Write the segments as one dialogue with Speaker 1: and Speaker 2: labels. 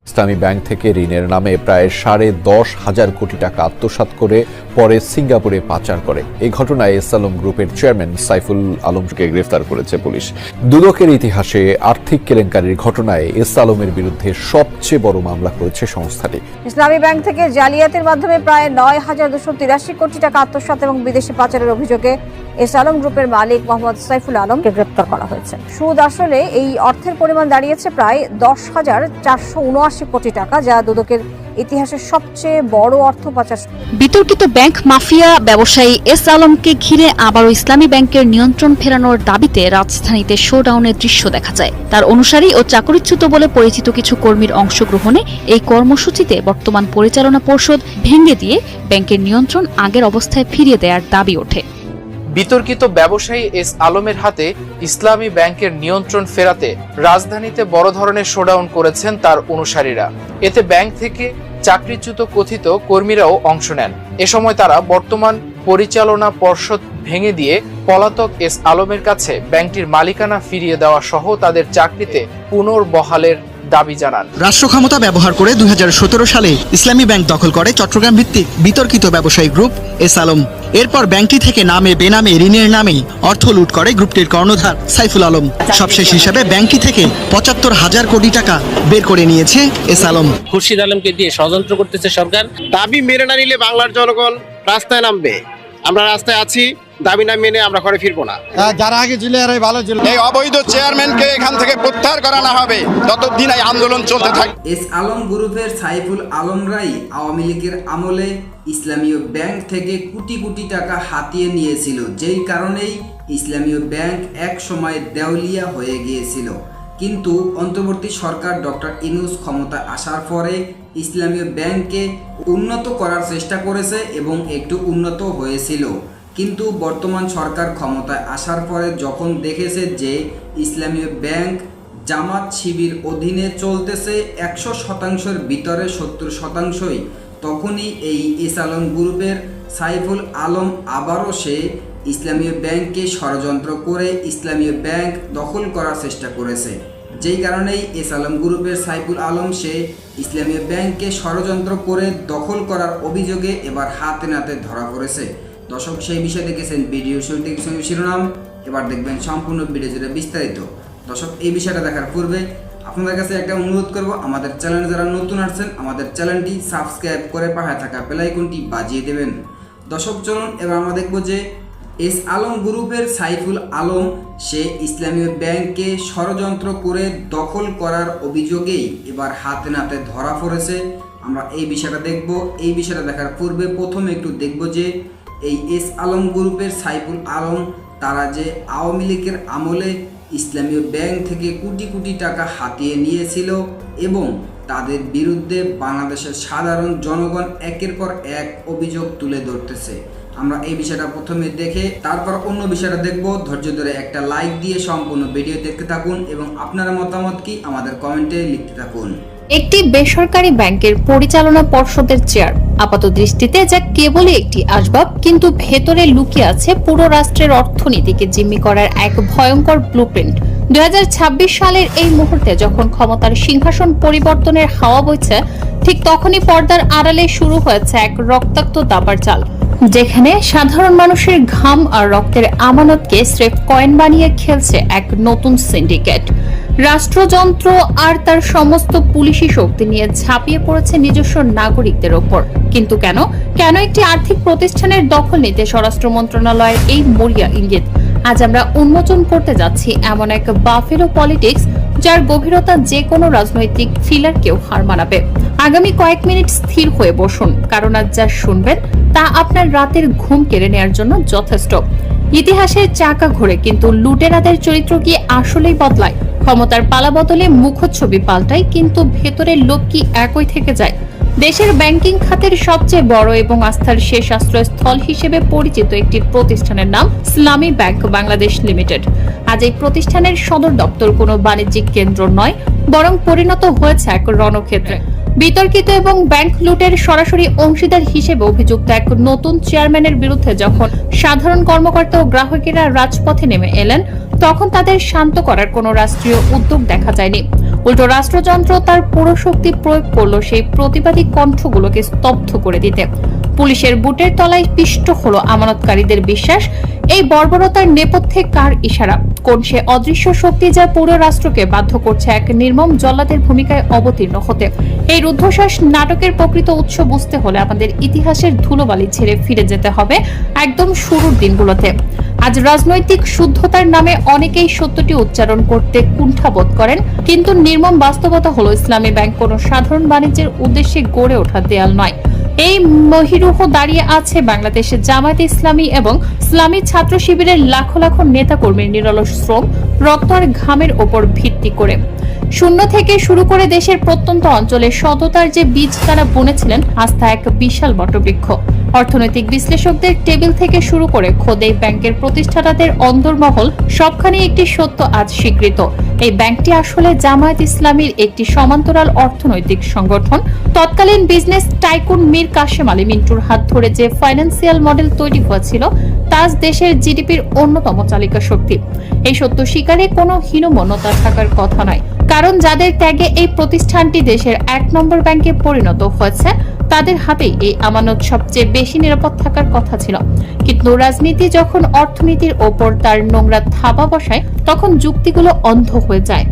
Speaker 1: ইসলামী bank থেকে ঋণের নামে প্রায় 10.5 কোটি টাকা আত্মসাৎ করে পরে সিঙ্গাপুরে পাচার করে। এই ঘটনায় এস আলম গ্রুপের চেয়ারম্যান সাইফুল আলমকে গ্রেফতার করেছে পুলিশ। দুদকের ইতিহাসে আর্থিক কেলেঙ্কারির ঘটনায় এস আলমের বিরুদ্ধে সবচেয়ে বড় মামলা করেছে সংস্থাটি।
Speaker 2: ইসলামী ব্যাংক থেকে জালিয়াতির মাধ্যমে প্রায় 9,283 কোটি টাকা আত্মসাৎ এবং বিদেশি পাচারের অভিযোগে এস আলম গ্রুপের মালিক মোহাম্মদ সাইফুল আলমকে গ্রেফতার করা হয়েছে। সুদ আসলে এই অর্থের পরিমাণ দাঁড়িয়েছে প্রায় 10,479 কোটি টাকা, যা দুদকের ইতিহাসের সবচেয়ে বড় অর্থ পাচার।
Speaker 3: বিতর্কিত ব্যাংক মাফিয়া ব্যবসায়ী এস আলমকে ঘিরে আবারও ইসলামী ব্যাংকের নিয়ন্ত্রণ ফেরানোর দাবিতে রাজধানীতে শোডাউনের দৃশ্য দেখা যায়। তার অনুসারী ও চাকরিচ্যুত বলে পরিচিত কিছু কর্মীর অংশগ্রহণে এই কর্মসূচিতে বর্তমান পরিচালনা পর্ষদ ভেঙে দিয়ে ব্যাংকের নিয়ন্ত্রণ আগের অবস্থায় ফিরিয়ে দেওয়ার দাবি ওঠে।
Speaker 4: বিতর্কিত ব্যবসায়ী এস আলমের হাতে ইসলামী ব্যাংকের নিয়ন্ত্রণ ফেরাতে রাজধানীতে বড় ধরনের শোডাউন করেছেন তার অনুসারীরা। এতে ব্যাংক থেকে চাকরিচ্যুত কথিত কর্মীরাও অংশ নেন। এ সময় তারা বর্তমান পরিচালনা পর্ষদ ভেঙে দিয়ে পলাতক এস আলমের কাছে ব্যাংকটির মালিকানা ফিরিয়ে দেওয়া সহ তাদের চাকরিতে পুনর্বহালের দাবি জানান।
Speaker 5: রাষ্ট্র ক্ষমতা ব্যবহার করে 2017 সালে ইসলামী ব্যাংক দখল করে চট্টগ্রাম ভিত্তিক বিতর্কিত ব্যবসায়ী গ্রুপ এস আলম। এরপর ব্যাংকটি থেকে নামে বেনামে ঋণের নামে অর্থ লুট করে গ্রুপটির কর্ণধার সাইফুল আলম। সবশেষ হিসাবে ব্যাংকটি থেকে 75,000 কোটি টাকা বের করে নিয়েছে এস আলম।
Speaker 6: খুরশিদ আলমকে দিয়ে ষড়যন্ত্র করতেছে সরকার।
Speaker 7: দাবি মেনে না নিলে বাংলার জনগণ রাস্তায় নামবে। আমরা রাস্তায় আছি, দাবি না মেনে আমরা ঘরে ফিরবো না।
Speaker 8: যারা আগে ছিল এরাই ভালো ছিল।
Speaker 7: এই অবৈধ চেয়ারম্যানকে এখান থেকে প্রত্যাহার করা না হবে ততদিন এই আন্দোলন চলতে থাকে।
Speaker 9: এস আলম গ্রুপের সাইফুল আলমরাই আওয়ামী লীগের আমলে ইসলামীয় ব্যাংক থেকে কোটি কোটি টাকা হাতিয়ে নিয়েছিল, যেই কারণেই ইসলামীয় ব্যাংক এক সময় দেউলিয়া হয়ে গিয়েছিল। কিন্তু অন্তর্বর্তী সরকার ডক্টর ইউনূস ক্ষমতা আসার পরে ইসলামীয় ব্যাংককে উন্নত করার চেষ্টা করেছে এবং একটু উন্নত হয়েছিল। কিন্তু বর্তমান সরকার ক্ষমতায় আসার পরে যখন দেখেছে যে ইসলামীয় ব্যাংক জামাত শিবির অধীনে চলতেছে 100%-এর ভিতরে 70%ই, তখনই এই এস আলম গ্রুপের সাইফুল আলম আবারও সে ইসলামীয় ব্যাংককে ষড়যন্ত্র করে ইসলামীয় ব্যাংক দখল করার চেষ্টা করেছে। যেই কারণেই এস আলম গ্রুপের সাইফুল আলম সে ইসলামীয় ব্যাংককে ষড়যন্ত্র করে দখল করার অভিযোগে এবার হাতে নাতে ধরা পড়েছে। দর্শক, সেই বিষয়ে দেখেছেন ভিডিও শুরুতে কিছু শিরোনাম, এবার দেখবেন সম্পূর্ণ ভিডিও জুড়ে বিস্তারিত। দর্শক, এই বিষয়টা দেখার পূর্বে আপনাদের কাছে একটা অনুরোধ করব, আমাদের চ্যানেলে যারা নতুন আসছেন আমাদের চ্যানেলটি সাবস্ক্রাইব করে পাশে থাকা বেল আইকনটি বাজিয়ে দেবেন। দর্শক, চলুন এবার আমরা দেখব যে এস আলম গ্রুপের সাইফুল আলম সে ইসলামীয় ব্যাংককে ষড়যন্ত্র করে দখল করার অভিযোগেই এবার হাতে নাতে ধরা পড়েছে। আমরা এই বিষয়টা দেখব। এই বিষয়টা দেখার পূর্বে প্রথমে একটু দেখব যে এই এস আলম গ্রুপের সাইফুল আলম তারা যে আওয়ামী লীগের আমলে ইসলামীয় ব্যাংক থেকে কোটি কোটি টাকা হাতিয়ে নিয়েছিল এবং তাদের বিরুদ্ধে বাংলাদেশের সাধারণ জনগণ একের পর এক অভিযোগ তুলে ধরতেছে। আমরা এই বিষয়টা প্রথমে দেখে তারপর অন্য বিষয়টা দেখব। ধৈর্য ধরে একটা লাইক দিয়ে সম্পূর্ণ ভিডিও দেখতে থাকুন এবং আপনার মতামত কি আমাদের কমেন্টে লিখতে থাকুন।
Speaker 3: একটি বেসরকারি ব্যাংকের পরিচালনা পর্ষদের চেয়ার আপাত দৃষ্টিতে যা কেবলই একটি আসবাব, কিন্তু ভেতরে লুকিয়ে আছে পুরো রাষ্ট্রের অর্থনীতিকে জিম্মি করার এক ভয়ঙ্কর ব্লুপ্রিন্ট। 2026 সালের এই মুহূর্তে যখন ক্ষমতার সিংহাসন পরিবর্তনের হাওয়া বইছে, ঠিক তখনই পর্দার আড়ালে শুরু হয়েছে এক রক্তাক্ত দাবার চাল, যেখানে সাধারণ মানুষের ঘাম আর রক্তের আমানতকে স্রেফ কয়েন বানিয়ে খেলছে এক নতুন সিন্ডিকেট। রাষ্ট্রযন্ত্র আর তার সমস্ত পুলিশি শক্তি নিয়ে ঝাঁপিয়ে পড়েছে নিজস্ব নাগরিকদের ওপর। কিন্তু কেন একটি আর্থিক প্রতিষ্ঠানের দখল নিতে স্বরাষ্ট্র মন্ত্রণালয়ের এই মরিয়া ইঙ্গিত? আজ আমরা উন্মোচন করতে যাচ্ছি এমন এক বাফেলো পলিটিক্স যার গভীরতা যে কোনো রাজনৈতিক থ্রিলারকেও হার মানাবে। আগামী কয়েক মিনিট স্থির হয়ে বসুন, কারণ আজ যা শুনবেন তা আপনার রাতের ঘুম কেড়ে নেওয়ার জন্য যথেষ্ট। ইতিহাসের চাকা ঘোরে, কিন্তু লুটেরাদের চরিত্র কি আসলেই বদলায়? ক্ষমতার পালা বদলে মুখচ্ছবি পাল্টায়, কিন্তু ভেতরের লোক কি একই থেকে যায়? দেশের ব্যাংকিং খাতের সবচেয়ে বড় এবং আস্থার শেষ আশ্রয়স্থল হিসেবে পরিচিত একটি প্রতিষ্ঠানের নাম ইসলামী ব্যাংক বাংলাদেশ লিমিটেড। আজ এই প্রতিষ্ঠানের সদর দপ্তর কোনো বাণিজ্যিক কেন্দ্র নয়, বরং পরিণত হয়েছে এক রণক্ষেত্রে। বিতর্কিত এবং ব্যাংক লুটের সরাসরি অংশীদার হিসেবে অভিযুক্ত এক নতুন চেয়ারম্যানের বিরুদ্ধে যখন সাধারণ কর্মকর্তা ও গ্রাহকেরা রাজপথে নেমে এলেন, তখন তাদের শান্ত করার কোনো রাষ্ট্রীয় উদ্যোগ দেখা যায়নি। উল্টো রাষ্ট্রযন্ত্র তার পুরো শক্তি প্রয়োগ করল সেই প্রতিবাদী কণ্ঠগুলোকে স্তব্ধ করে দিতে। পুলিশের বুটের তলায় পিষ্ট হলো আমানতকারীদের বিশ্বাস। এই বর্বরতার নেপথ্যে কার ইশারা? কোন সে অদৃশ্য শক্তি যা পুরো রাষ্ট্রকে বাধ্য করছে এক নির্মম জল্লাদের ভূমিকায় অবতীর্ণ হতে? এই রুদ্ধশ্বাস নাটকের প্রকৃত উৎস বুঝতে হলে আমাদের ইতিহাসের ধুলোবালি ছেড়ে ফিরে যেতে হবে একদম শুরুর দিনগুলোতে। আজ রাজনৈতিক শুদ্ধতার নামে অনেকেই সত্যটি উচ্চারণ করতে কুণ্ঠাবোধ করেন, কিন্তু নির্মম বাস্তবতা হলো ইসলামী ব্যাংক কোনো সাধারণ বাণিজ্যের উদ্দেশ্যে গড়ে ওঠা দেয়াল নয়। এই মহিরুহ দাঁড়িয়ে আছে বাংলাদেশের জামায়াতে ইসলামী এবং ইসলামী ছাত্র শিবিরের লাখো লাখো নেতাকর্মীর নিরলস শ্রম, রক্ত আর ঘামের ওপর ভিত্তি করে। শূন্য থেকে শুরু করে দেশের প্রত্যন্ত অঞ্চলে সততার যে বীজ তারা বুনেছিলেন, আস্থা এক বিশাল বটবৃক্ষ। অর্থনৈতিক বিশ্লেষকদের টেবিল থেকে শুরু করে খোদ ব্যাংকের প্রতিষ্ঠাতাদের অন্দরমহল সবখানে একটি সত্য আজ স্বীকৃত। এই ব্যাংকটি আসলে জামায়াত ইসলামীর একটি সমান্তরাল অর্থনৈতিক সংগঠন। তৎকালীন বিজনেস টাইকুন মীর কাশেম আলী মিন্টুর হাত ধরে যে ফাইন্যান্সিয়াল মডেল তৈরি হয়েছিল, তা আজ দেশের জিডিপির অন্যতম চালিকা শক্তি। এই সত্য স্বীকারে কোনো হীনমন্যতা থাকার কথা নয়, কারণ যাদের ত্যাগে এই প্রতিষ্ঠানটি দেশের 1 নম্বর ব্যাংকে পরিণত হয়েছে, তাদের হাতেই এই আমানত সবচেয়ে বেশি নিরাপদ থাকার কথা ছিল। কিন্তু রাজনীতি যখন অর্থনীতির ওপর তার নোংরা থাবা বসায়, তখন যুক্তিগুলো অন্ধ হয়ে যায়।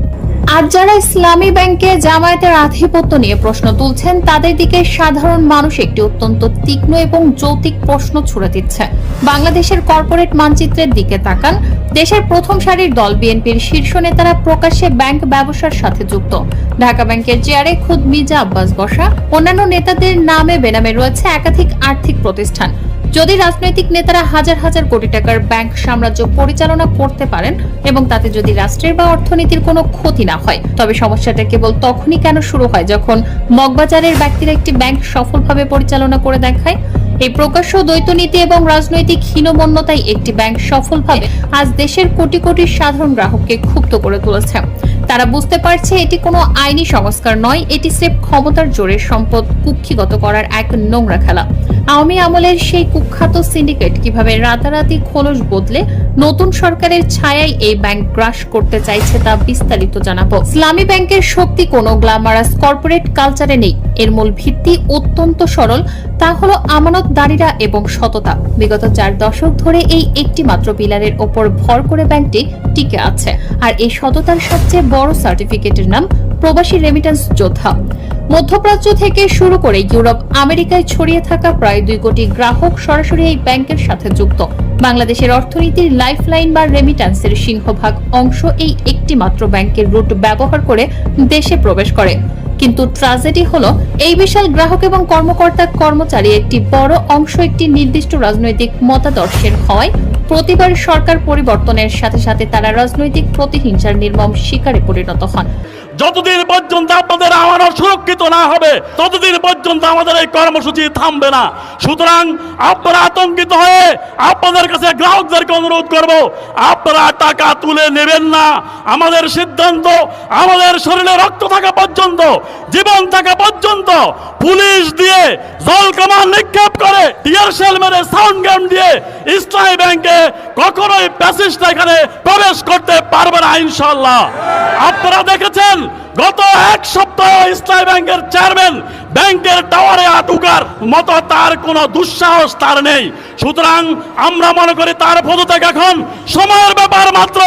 Speaker 3: আর যারা ইসলামী ব্যাংকে জামায়াতের আধিপত্য নিয়ে প্রশ্ন তুলছেন, তাদের দিকে সাধারণ মানুষ একটি অত্যন্ত তীক্ষ্ণ এবং যৌক্তিক প্রশ্ন ছুড়ে দিচ্ছে। বাংলাদেশের কর্পোরেট মানচিত্রের দিকে তাকান। দেশের প্রথম সারির দল বিএনপির শীর্ষ নেতারা প্রকাশ্যে ব্যাংক ব্যবসার সাথে যুক্ত। ঢাকা ব্যাংকের চেয়ারে খুদ মির্জা আব্বাস বসা, অন্যান্য নেতাদের নামে বেনামে রয়েছে একাধিক আর্থিক প্রতিষ্ঠান। যদি রাজনৈতিক নেতারা হাজার হাজার কোটি টাকার ব্যাংক সাম্রাজ্য পরিচালনা করতে পারেন এবং তাতে যদি রাষ্ট্রের বা অর্থনীতির কোনো ক্ষতি না হয়, তবে সমস্যাটা কেবল তখনই কেন শুরু হয় যখন মগবাজারের ব্যক্তিরা একটি ব্যাংক সফলভাবে পরিচালনা করে দেখায়। এই প্রকাশ্য দ্বৈত নীতি এবং রাজনৈতিক হীনমন্যতাই একটি ব্যাংক সফলভাবে আজ দেশের কোটি কোটি সাধারণ গ্রাহককে ক্ষুব্ধ করে তুলেছে। তারা বুঝতে পারছে এটি কোনো আইনি সংস্কার নয়, এটি স্রেফ ক্ষমতার জোরে সম্পদ কুক্ষিগত করার এক নোংরা খেলা। আওয়ামী আমলের সেই কুখ্যাত সিন্ডিকেট কিভাবে রাতারাতি খোলস বদলে নতুন সরকারের ছায়ায় এই ব্যাংক গ্রাস করতে চাইছে তা বিস্তারিত জানাবো। ইসলামী ব্যাংকের শক্তি কোনো গ্ল্যামারাস কর্পোরেট কালচারে নেই। এর মূল ভিত্তি অত্যন্ত সরল, তা হলো আমানতদারিরা এবং সততা। বিগত 4 দশক ধরে এই একটি মাত্র পিলারের ওপর ভর করে ব্যাংকটি টিকে আছে। আর এই সততার সবচেয়ে বড় সার্টিফিকেটের নাম প্রবাসী রেমিটেন্স যোদ্ধা। মধ্যপ্রাচ্য থেকে শুরু করে ইউরোপ, আমেরিকায় ছড়িয়ে থাকা প্রায় 2 কোটি গ্রাহক সরাসরি এই ব্যাংকের সাথে যুক্ত। বাংলাদেশের অর্থনীতির লাইফলাইন বা রেমিটেন্সের সিংহভাগ অংশ এই একটি মাত্র ব্যাংকের রুট ব্যবহার করে দেশে প্রবেশ করে। কিন্তু ট্র্যাজেডি হলো, এই বিশাল গ্রাহক এবং কর্মকর্তা কর্মচারী একটি বড় অংশ একটি নির্দিষ্ট রাজনৈতিক মতাদর্শের হয়। প্রতিবার সরকার পরিবর্তনের সাথে সাথে তারা রাজনৈতিক প্রতিহিংসার নির্মম শিকারে পরিণত হন।
Speaker 10: যতদিন পর্যন্ত আপনাদের আমানত সুরক্ষিত না হবে, ততদিন পর্যন্ত আমাদের এই কর্মসূচি থামবে না। সুতরাং আপনারা আতঙ্কিত হয়ে আপনাদের কাছে গ্রাহকদেরকে অনুরোধ করব, আপনারা টাকা তুলে নেবেন না। আমাদের সিদ্ধান্ত, আমাদের শরীরে রক্ত থাকা পর্যন্ত, জীবন থাকা পর্যন্ত পুলিশ দিয়ে জল কামান নিক্ষেপ করে, টিয়ার শেল মেরে, সাউন্ড গান দিয়ে ইসলামী ব্যাংকে কখনোই প্যাসেজটা এখানে প্রবেশ করতে পারবে না ইনশাআল্লাহ। আপনারা দেখেছেন গত 1 সপ্তাহ ইসলামী ব্যাংকের চেয়ারম্যান ব্যাংকের টাওয়ারে ঢোকার মতো তার কোনো দুঃসাহস তার নেই। সুতরাং আমরা মনে করি তার পদত্যাগ এখন সময়ের ব্যাপার মাত্র।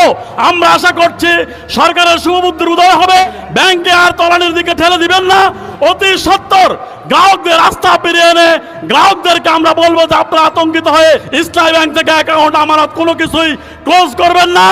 Speaker 10: আমরা আশা করছি সরকারের শুভবুদ্ধির উদয় হবে, ব্যাংকে আর তলানির দিকে ঠেলে দিবেন না। অতি সত্বর গ্রাহকদের আস্থা ফিরিয়ে এনে গ্রাহকদেরকে আমরা বলবো যে আপনারা আতঙ্কিত হয়ে ইসলামী ব্যাংক থেকে অ্যাকাউন্ট আমানত কোনো কিছুই ক্লোজ করবেন না।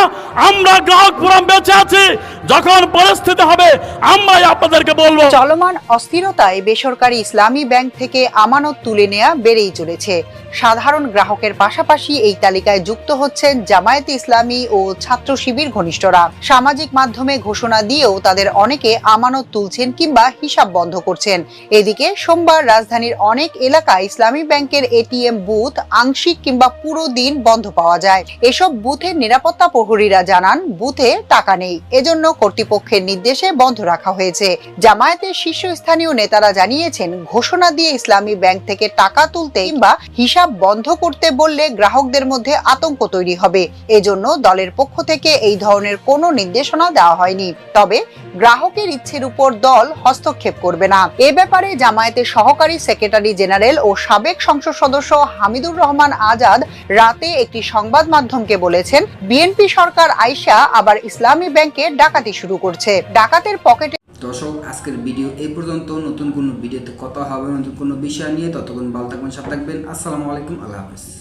Speaker 10: আমরা গ্রাহক ফোরাম বেঁচে আছি, যখন পরিস্থিতি হবে আমরাই আপনাদেরকে বলবো।
Speaker 11: চলমান অস্থিরতায় বেসরকারি ইসলামী ব্যাংক থেকে আমানত তুলে নেওয়া বেড়েই চলেছে। সাধারণ গ্রাহকের পাশাপাশি এই তালিকায় যুক্ত হচ্ছেন জামায়াতে ইসলামী ও ছাত্র শিবির ঘনিষ্ঠরা। সামাজিক মাধ্যমে ঘোষণা দিয়েও তাদের অনেকে আমানত তুলছেন কিংবা হিসাব বন্ধ করছেন। এদিকে সোমবার রাজধানীর অনেক এলাকায় ইসলামী ব্যাংকের এটিএম বুথ আংশিক কিংবা পুরো দিন বন্ধ পাওয়া যায়। এসব বুথের নিরাপত্তা প্রহরীরা জানান বুথে টাকা নেই, এজন্য কর্তৃপক্ষের নির্দেশে বন্ধ রাখা হয়েছে। জামায়াতের শীর্ষস্থানীয় নেতারা জানিয়েছেন, ঘোষণা দিয়ে ইসলামী ব্যাংক থেকে টাকা তুলতে কিংবা হিসাব বন্ধ করতে বললে গ্রাহকদের মধ্যে আতঙ্ক তৈরি হবে। এজন্য দলের পক্ষ থেকে এই ধরনের কোনো নির্দেশনা দেওয়া হয়নি। তবে গ্রাহকের ইচ্ছের উপর দল হস্তক্ষেপ করবে না। এ ব্যাপারে জামায়াতের সহকারী সেক্রেটারি জেনারেল ও সাবেক সংসদ সদস্য হামিদুর রহমান আজাদ রাতে একটি সংবাদ মাধ্যমকে বলেছেন, বিএনপি সরকার আইসা আবার ইসলামী ব্যাংকে ডাকাতি শুরু করছে। ডাকাতের পকেটে।
Speaker 9: দর্শক, আজকের ভিডিও এই পর্যন্ত। নতুন কোনো ভিডিওতে কথা হবে নতুন কোনো বিষয় নিয়ে। ততক্ষণ ভালো থাকবেন, সাথে থাকবেন। আসসালামু আলাইকুম, আল্লাহ হাফেজ।